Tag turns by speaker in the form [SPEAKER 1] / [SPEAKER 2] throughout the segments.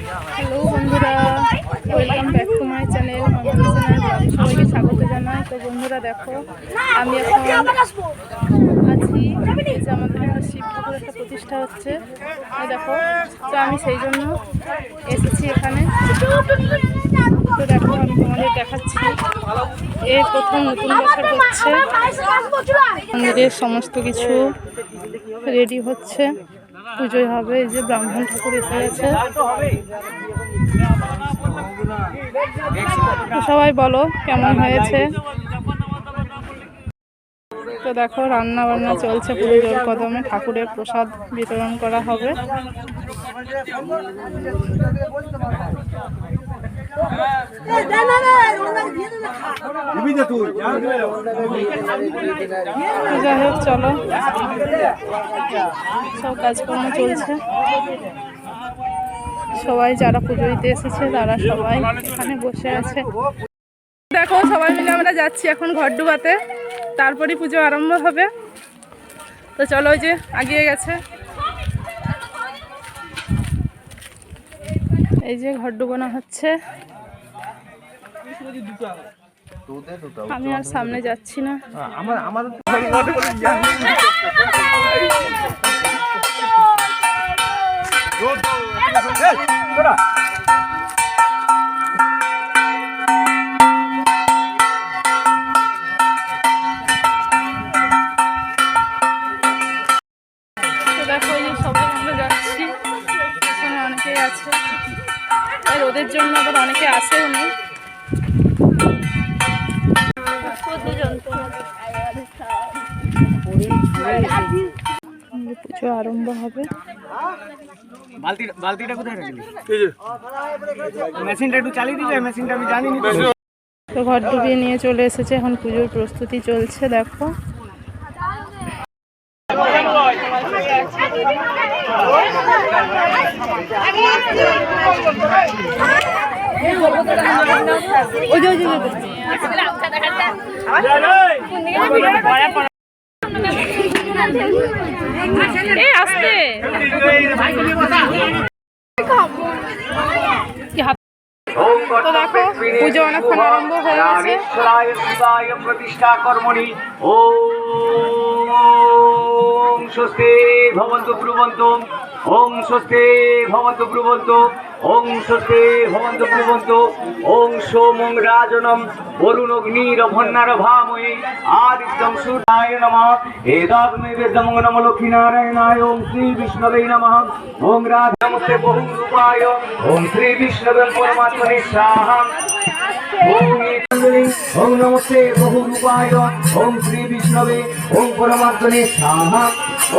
[SPEAKER 1] Hello বন্ধুরা, welcome back to my channel Mamali channel. আমি সবাইকে স্বাগত জানাই। তো বন্ধুরা দেখো, আমি এখন আছি এই যে আমাদের একটা শিব ঠাকুর একটা প্রতিষ্ঠা হচ্ছে, দেখো। তো আমি সেই জন্য এসেছি এখানে। তো দেখো, আমি তোমাদের দেখাচ্ছি এই প্রথম নতুন বছর হচ্ছে, মন্দিরের সমস্ত কিছু রেডি হচ্ছে, পুজোয় হবে। এই যে ব্রাহ্মণ ঠাকুর এসে গেছে। তো সবাই বলো কেমন হয়েছে। তো দেখো, রান্না বান্না চলছে পুরো জোর কদমে। ঠাকুরের প্রসাদ বিতরণ করা হবে। যাই হোক, চলো, সব কাজকর্ম চলছে। সবাই যারা পুজো দিতে এসেছে তারা সবাই এখানে বসে আছে। দেখো, সবাই মিলে আমরা যাচ্ছি এখন ঘট ডুবাতে, তারপরই পুজো আরম্ভ হবে। তো চলো, ওই যে আগিয়ে গেছে, এই যে ঘট ডুবানো হচ্ছে। আমি আর সামনে যাচ্ছি না। দেখো, এই যে সবাই আমরা যাচ্ছি, এখানে অনেকেই আছে। আর ওদের জন্য আবার অনেকে আসেও নি। পুজো আরম্ভ হবে।
[SPEAKER 2] বালতিটা কোথায় রাখলি? মেশিনটা একটু চালিয়ে দিবে, মেশিনটা আমি জানি না।
[SPEAKER 1] তো ঘর ডুবিয়ে নিয়ে চলে এসেছে, এখন পুজোর প্রস্তুতি চলছে। দেখো, আসতে তো দেখো, পুজো অনেকক্ষণ আরম্ভ হয়ে গেছে।
[SPEAKER 2] প্রতিষ্ঠা কর্মণি ওম স্বস্তি ভবন্তু ব্রুবন্তু, ওম স্বস্তি ভবন্তু ব্রুবন্তু, ওম স্বস্তি ভবন্তু ব্রুবন্তু, ওম সোমং রাজনম বরুণগ্নিরভন্নার ভাময়ে আদিত্যং সূর্যায় নমঃ। এদাগ্মে বেদমং নমো লক্ষ্মীনারায়ণায়। ওম শ্রী বিষ্ণবে নমঃ। ওম রাধা নমস্তে বহুরূপায়। ওম শ্রী বিষ্ণবে পরমাত্মনে স্বাহা। ওম নমস্তে বহুরূপায়। ওম শ্রী বিষ্ণবে ওম পরমাত্মনে স্বাহা।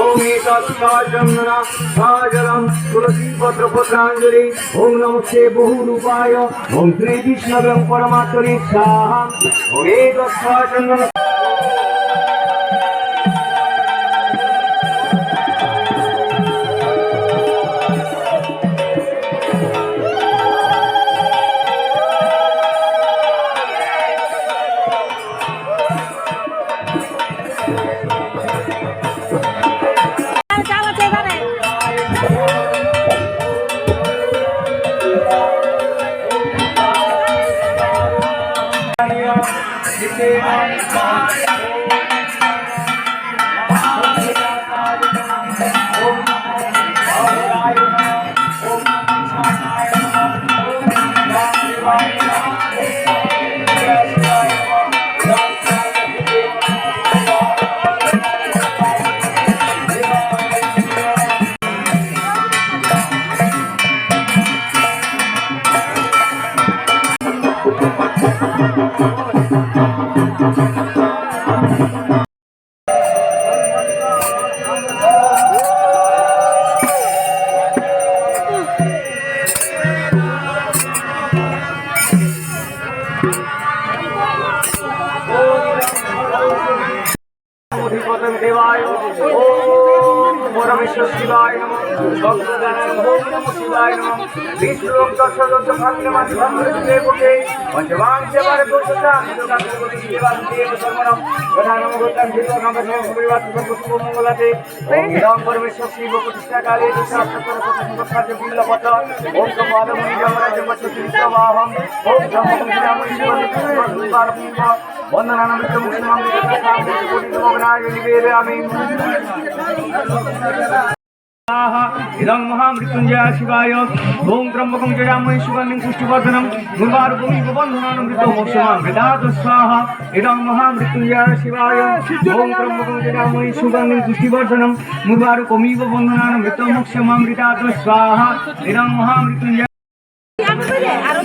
[SPEAKER 2] ওম এতৎসজন্মনা সজলম তুলসীপত্র পত্রাঞ্জলি। ওম নমস্তে বহুরূপায়। ওম শ্রী বিষ্ণবে ওম পরমাত্মনে স্বাহা। ওম এতৎসজন্মনা শিবায় নমঃ সর্বদানায় ওম নমঃ শিবায় নমঃ বিষ্ণুং তৎসদন্ত ভাগ্যমাতি ভাগ্যদেবকে পঞ্চমাং সেবারে দোষতা যোগাসনগতি সেবাদেব ধর্মণম প্রধানম গোত্রং শিবনাম পরিবার সর্বশুভ মঙ্গলাতে ওম ইদং পরমেশ্বর শিব প্রতিষ্ঠা কালে শাস্ত্র সত্যকার্য বিল্লপত ওম কপালমুনি যমরাজ বসতিস্তবাহম ওম ব্রহ্মপুত্রামুনি শিবনিবার বন্দনানাম মুখ্যমুখ্যমাং বিদ্যাসাম কোটি নমগ্নায় নিবেদয়ামি ইদং মহামৃত্যুঞ্জয় শিবায় ওম ত্রম্বকং যজামহে সুগন্ধিং পুষ্টিবর্ধনম গুরুবারুকমি বন্ধনানম মৃতো মোক্ষমাং বিদাত স্বাহা ইদং মহামৃত্যুঞ্জয় শিবায় ওম ত্রম্বকং যজামহে সুগন্ধিং পুষ্টিবর্ধনম গুরুবারুকমি বন্ধনানম মৃতো মোক্ষমাং বিদাত স্বাহা ইদং মহামৃত্যুঞ্জয়
[SPEAKER 1] আরো